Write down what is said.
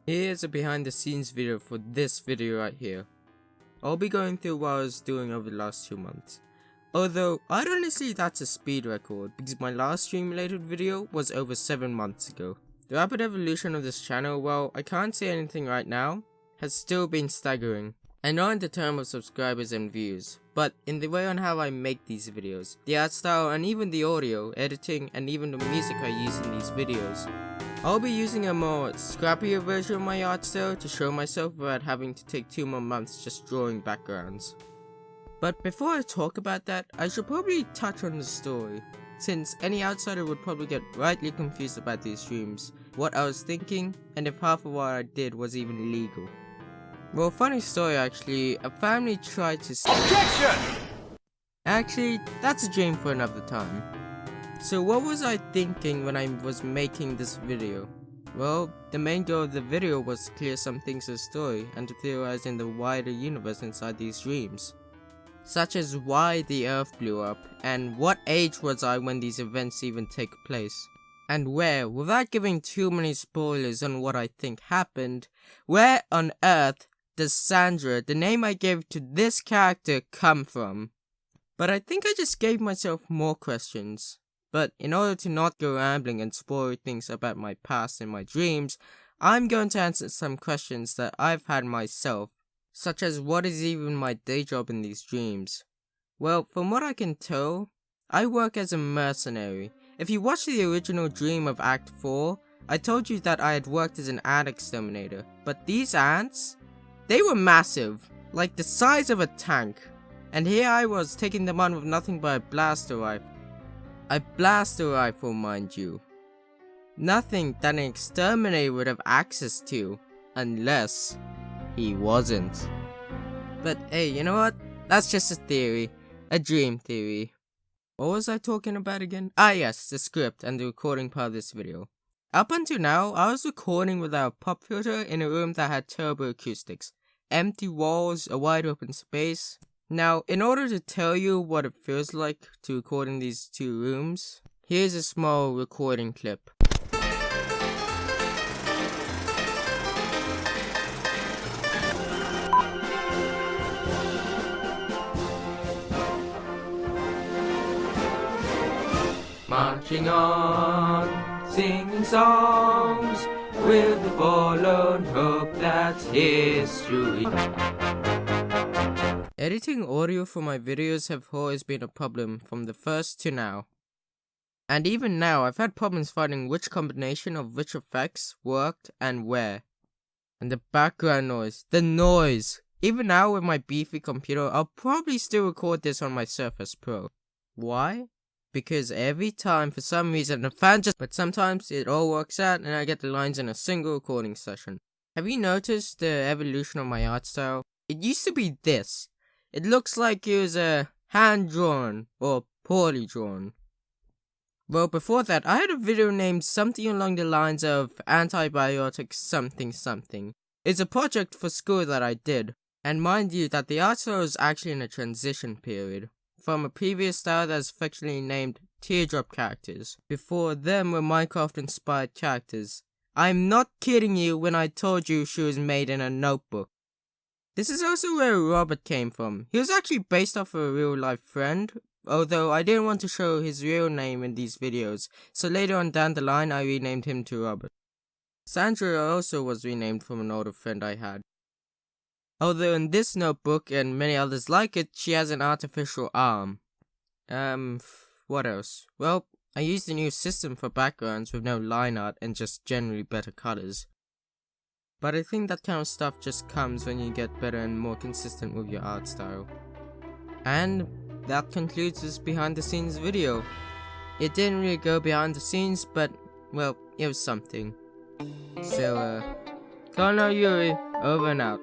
Here's a behind the scenes video for this video right here. I'll be going through what I was doing over the last 2 months. Although, I'd honestly that's a speed record because my last stream related video was over 7 months ago. The rapid evolution of this channel, well, I can't say anything right now, has still been staggering. And not in the term of subscribers and views, but in the way on how I make these videos, the art style and even the audio, editing and even the music I use in these videos. I'll be using a more scrappier version of my art style to show myself without having to take 2 more months just drawing backgrounds. But before I talk about that, I should probably touch on the story, since any outsider would probably get rightly confused about these streams, what I was thinking, and if half of what I did was even legal. Well, funny story actually, a family tried to OBJECTION! Actually, that's a dream for another time. So what was I thinking when I was making this video? Well, the main goal of the video was to clear some things of the story and to theorize in the wider universe inside these dreams. Such as why the earth blew up, and what age was I when these events even take place. And where, without giving too many spoilers on what I think happened, where on earth does Sandra, the name I gave to this character, come from? But I think I just gave myself more questions. But in order to not go rambling and spoil things about my past and my dreams, I'm going to answer some questions that I've had myself, such as what is even my day job in these dreams? Well, from what I can tell, I work as a mercenary. If you watch the original dream of Act 4, I told you that I had worked as an ant exterminator, but these ants? They were massive, like the size of a tank, and here I was taking them on with nothing but a blaster rifle. A blaster rifle, mind you. Nothing that an exterminator would have access to, unless he wasn't. But hey, you know what? That's just a theory. A dream theory. What was I talking about again? Ah yes, the script and the recording part of this video. Up until now, I was recording without a pop filter in a room that had terrible acoustics. Empty walls, a wide open space. Now, in order to tell you what it feels like to record in these two rooms, here's a small recording clip. Marching on, singing songs, with the forlorn hope that's history. Editing audio for my videos have always been a problem from the first to now. And even now, I've had problems finding which combination of which effects worked and where. And the background noise, the noise! Even now with my beefy computer, I'll probably still record this on my Surface Pro. Why? Because every time, for some reason, the fan just... But sometimes it all works out and I get the lines in a single recording session. Have you noticed the evolution of my art style? It used to be this. It looks like it was hand-drawn or poorly drawn. Well, before that, I had a video named something along the lines of antibiotics something something. It's a project for school that I did. And mind you that the art style is actually in a transition period from a previous style that's affectionately named Teardrop Characters. Before them were Minecraft-inspired characters. I'm not kidding you when I told you she was made in a notebook. This is also where Robert came from. He was actually based off of a real-life friend, although I didn't want to show his real name in these videos, so later on down the line I renamed him to Robert. Sandra also was renamed from an older friend I had. Although in this notebook, and many others like it, she has an artificial arm. What else? Well, I used a new system for backgrounds with no line art and just generally better colors. But I think that kind of stuff just comes when you get better and more consistent with your art style. And that concludes this behind the scenes video. It didn't really go behind the scenes, but, well, it was something. So, Colonel Yuri, over and out.